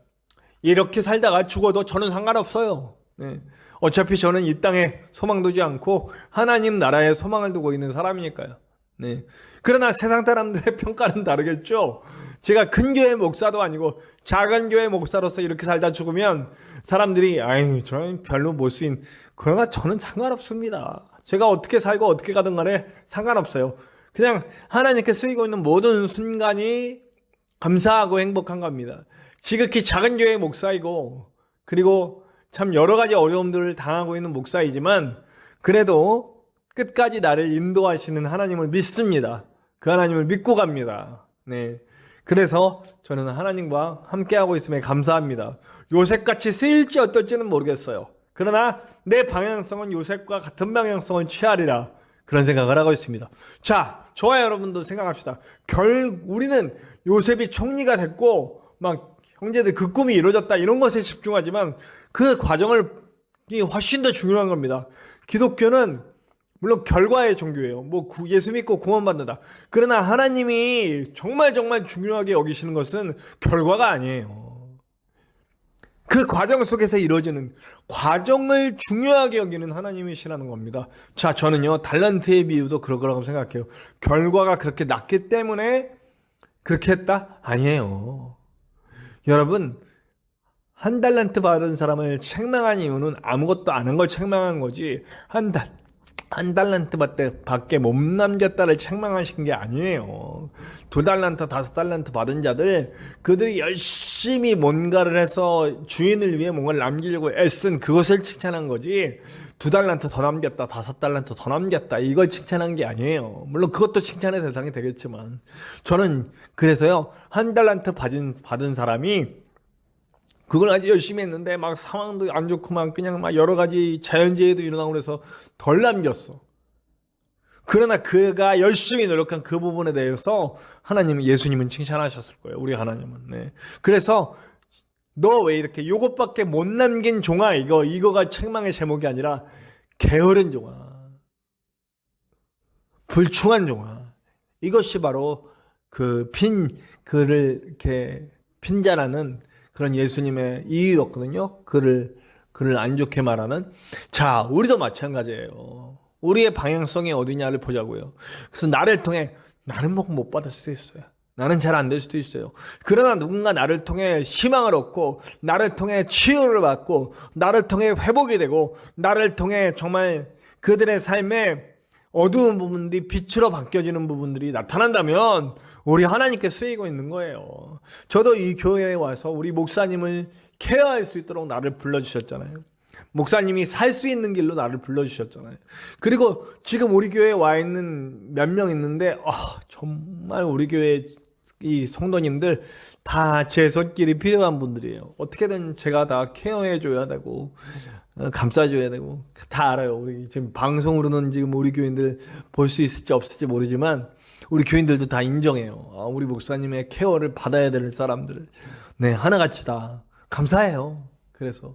이렇게 살다가 죽어도 저는 상관없어요. 네. 어차피 저는 이 땅에 소망 두지 않고 하나님 나라에 소망을 두고 있는 사람이니까요. 네. 그러나 세상 사람들의 평가는 다르겠죠. 제가 큰 교회 목사도 아니고 작은 교회 목사로서 이렇게 살다 죽으면 사람들이 아유 저는 별로 못 쓰인, 그러나 저는 상관없습니다. 제가 어떻게 살고 어떻게 가든 간에 상관없어요. 그냥 하나님께 쓰이고 있는 모든 순간이 감사하고 행복한 겁니다. 지극히 작은 교회 목사이고 그리고 참 여러 가지 어려움들을 당하고 있는 목사이지만 그래도 끝까지 나를 인도하시는 하나님을 믿습니다. 그 하나님을 믿고 갑니다. 네. 그래서 저는 하나님과 함께하고 있음에 감사합니다. 요셉같이 쓰일지 어떨지는 모르겠어요. 그러나 내 방향성은 요셉과 같은 방향성을 취하리라, 그런 생각을 하고 있습니다. 자, 저와 여러분도 생각합시다. 우리는 요셉이 총리가 됐고 막 형제들 그 꿈이 이루어졌다 이런 것에 집중하지만 그 과정을 훨씬 더 중요한 겁니다. 기독교는 물론 결과의 종교예요. 뭐 예수 믿고 구원받는다. 그러나 하나님이 정말 중요하게 여기시는 것은 결과가 아니에요. 그 과정 속에서 이루어지는 과정을 중요하게 여기는 하나님이시라는 겁니다. 자, 저는요 달란트의 비유도 그럴 거라고 생각해요. 결과가 그렇게 낮기 때문에 그렇게 했다? 아니에요. 여러분, 한 달란트 받은 사람을 책망한 이유는 아무것도 안 한 걸 책망한 거지 한 달란트 밖에 못 남겼다를 책망하신 게 아니에요. 2달란트, 5달란트 받은 자들, 그들이 열심히 뭔가를 해서 주인을 위해 뭔가를 남기려고 애쓴 그것을 칭찬한 거지 2달란트 더 남겼다, 5달란트 더 남겼다 이걸 칭찬한 게 아니에요. 물론 그것도 칭찬의 대상이 되겠지만 저는 그래서요 한 달란트 받은 사람이 그걸 아주 열심히 했는데 막 상황도 안 좋고 막 그냥 막 여러 가지 자연재해도 일어나고 그래서 덜 남겼어. 그러나 그가 열심히 노력한 그 부분에 대해서 예수님은 칭찬하셨을 거예요. 우리 하나님은. 네. 그래서 너 왜 이렇게 요것밖에 못 남긴 종아, 이거가 책망의 제목이 아니라 게으른 종아, 불충한 종아, 이것이 바로 그를 이렇게 핀잔하는 그런 예수님의 이유였거든요. 그를 안 좋게 말하는. 자, 우리도 마찬가지예요. 우리의 방향성이 어디냐를 보자고요. 그래서 나를 통해, 나는 못 받을 수도 있어요. 나는 잘 안 될 수도 있어요. 그러나 누군가 나를 통해 희망을 얻고, 나를 통해 치유를 받고, 나를 통해 회복이 되고, 나를 통해 정말 그들의 삶에 어두운 부분들이 빛으로 바뀌어지는 부분들이 나타난다면 우리 하나님께 쓰이고 있는 거예요. 저도 이 교회에 와서 우리 목사님을 케어할 수 있도록 나를 불러주셨잖아요. 목사님이 살 수 있는 길로 나를 불러주셨잖아요. 그리고 지금 우리 교회에 와 있는 몇 명 있는데 정말 우리 교회 이 성도님들 다 제 손길이 필요한 분들이에요. 어떻게든 제가 다 케어해줘야 되고 감싸줘야 되고 다 알아요. 우리 지금 방송으로는 지금 우리 교인들 볼 수 있을지 없을지 모르지만 우리 교인들도 다 인정해요. 우리 목사님의 케어를 받아야 될 사람들. 네, 하나같이 다 감사해요. 그래서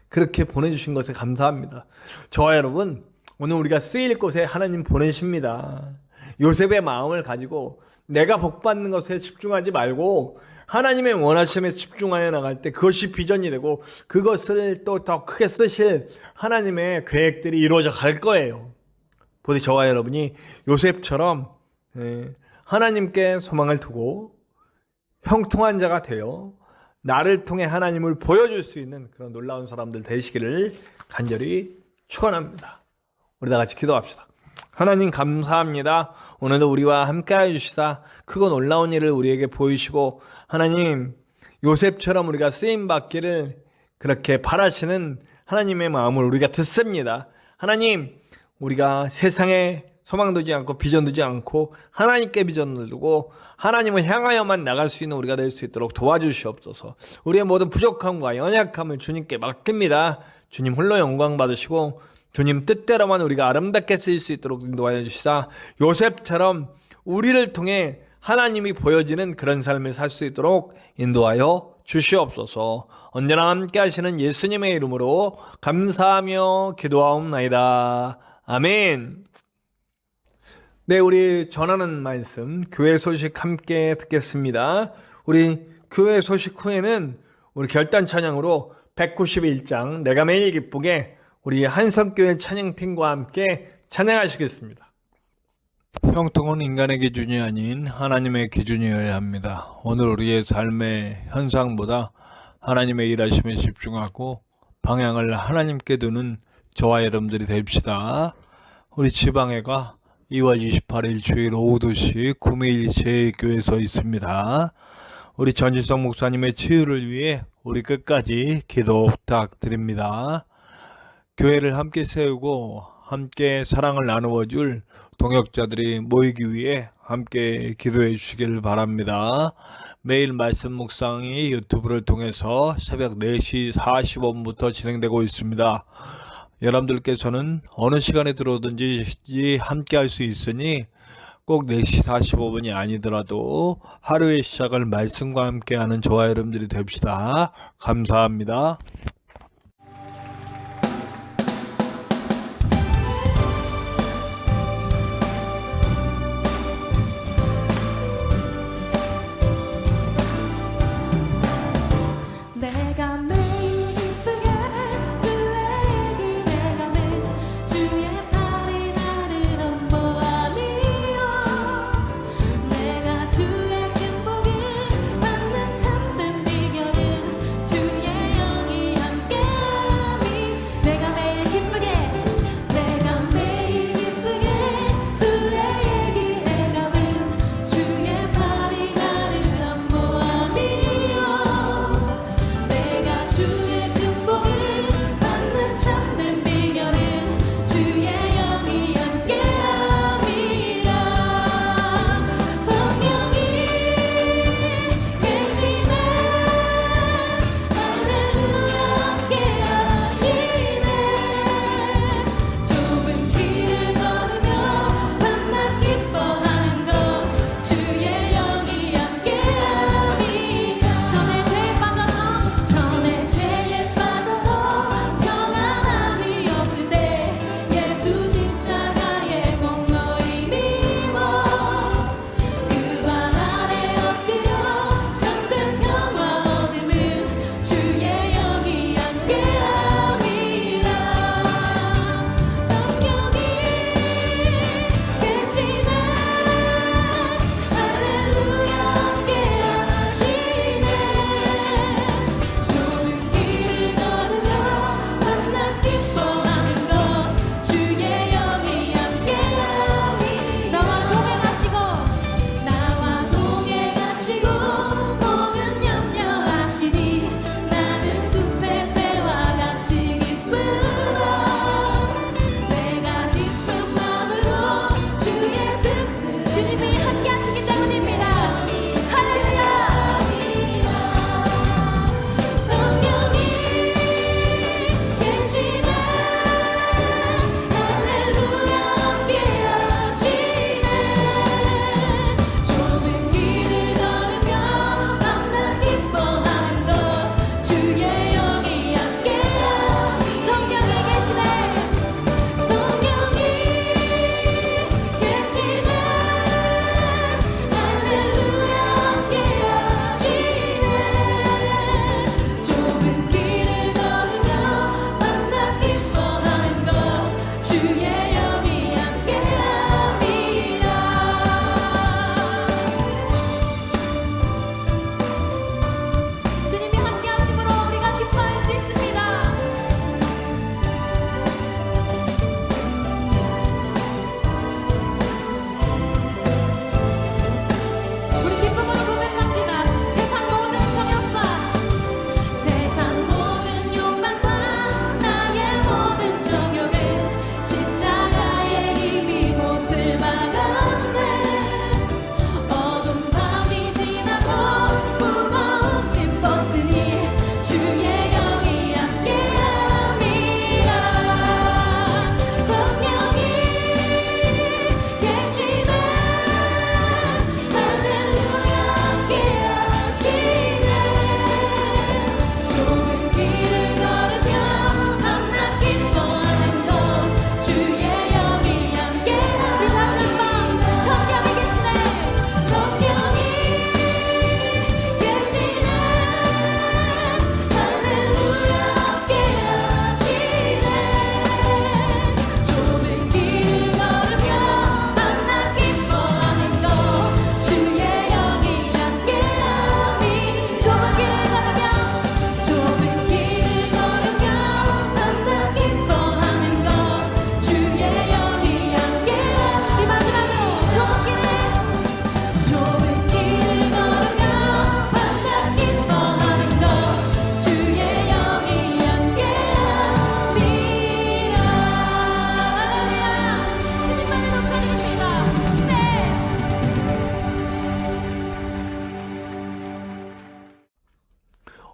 그렇게 보내주신 것에 감사합니다. 저와 여러분, 오늘 우리가 쓰일 곳에 하나님 보내십니다. 요셉의 마음을 가지고 내가 복받는 것에 집중하지 말고 하나님의 원하심에 집중하여 나갈 때 그것이 비전이 되고 그것을 또 더 크게 쓰실 하나님의 계획들이 이루어져 갈 거예요. 부디 저와 여러분이 요셉처럼 하나님께 소망을 두고 형통한 자가 되어 나를 통해 하나님을 보여줄 수 있는 그런 놀라운 사람들 되시기를 간절히 축원합니다. 우리 다 같이 기도합시다. 하나님 감사합니다. 오늘도 우리와 함께해 주시사 크고 놀라운 일을 우리에게 보이시고 하나님 요셉처럼 우리가 쓰임받기를 그렇게 바라시는 하나님의 마음을 우리가 듣습니다. 하나님, 우리가 세상에 소망 두지 않고 비전 두지 않고 하나님께 비전을 두고 하나님을 향하여만 나갈 수 있는 우리가 될 수 있도록 도와주시옵소서. 우리의 모든 부족함과 연약함을 주님께 맡깁니다. 주님 홀로 영광 받으시고 주님 뜻대로만 우리가 아름답게 쓰일 수 있도록 인도하여 주시사 요셉처럼 우리를 통해 하나님이 보여지는 그런 삶을 살 수 있도록 인도하여 주시옵소서. 언제나 함께 하시는 예수님의 이름으로 감사하며 기도하옵나이다. 아멘. 네, 우리 전하는 말씀 교회 소식 함께 듣겠습니다. 우리 교회 소식 후에는 우리 결단 찬양으로 191장 내가 매일 기쁘게 우리 한성교회 찬양팀과 함께 찬양하시겠습니다. 형통은 인간의 기준이 아닌 하나님의 기준이어야 합니다. 오늘 우리의 삶의 현상보다 하나님의 일하심에 집중하고 방향을 하나님께 두는 저와 여러분들이 됩시다. 우리 지방회가 2월 28일 주일 오후 2시 구미일 제 교회에서 있습니다. 우리 전지성 목사님의 치유를 위해 우리 끝까지 기도 부탁드립니다. 교회를 함께 세우고 함께 사랑을 나누어 줄 동역자들이 모이기 위해 함께 기도해 주시기를 바랍니다. 매일 말씀 묵상이 유튜브를 통해서 새벽 4시 45분부터 진행되고 있습니다. 여러분들께서는 어느 시간에 들어오든지 함께 할 수 있으니 꼭 4시 45분이 아니더라도 하루의 시작을 말씀과 함께 하는 저와 여러분들이 됩시다. 감사합니다. 내가 매일 기쁘게 설레기 내가 매일 주의 팔이 나를 엄보하니요 내가 주의 큰 복을 받는 참된 비결은 주의 영이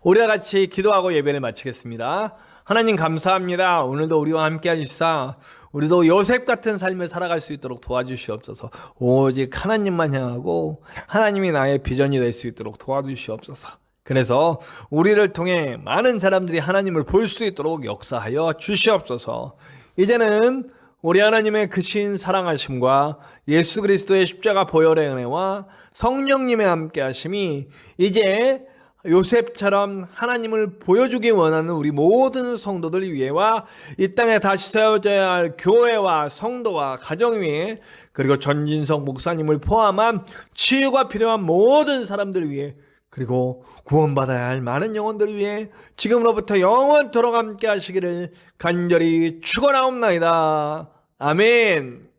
우리와 같이 기도하고 예배를 마치겠습니다. 하나님 감사합니다. 오늘도 우리와 함께 하시사 우리도 요셉 같은 삶을 살아갈 수 있도록 도와주시옵소서. 오직 하나님만 향하고 하나님이 나의 비전이 될 수 있도록 도와주시옵소서. 그래서 우리를 통해 많은 사람들이 하나님을 볼 수 있도록 역사하여 주시옵소서. 이제는 우리 하나님의 크신 사랑하심과 예수 그리스도의 십자가 보혈의 은혜와 성령님의 함께하심이 이제 요셉처럼 하나님을 보여주기 원하는 우리 모든 성도들 위에와 이 땅에 다시 세워져야 할 교회와 성도와 가정 위에, 그리고 전진석 목사님을 포함한 치유가 필요한 모든 사람들 위해, 그리고 구원받아야 할 많은 영혼들 위해 지금으로부터 영원토록 함께 하시기를 간절히 축원하옵나이다. 아멘.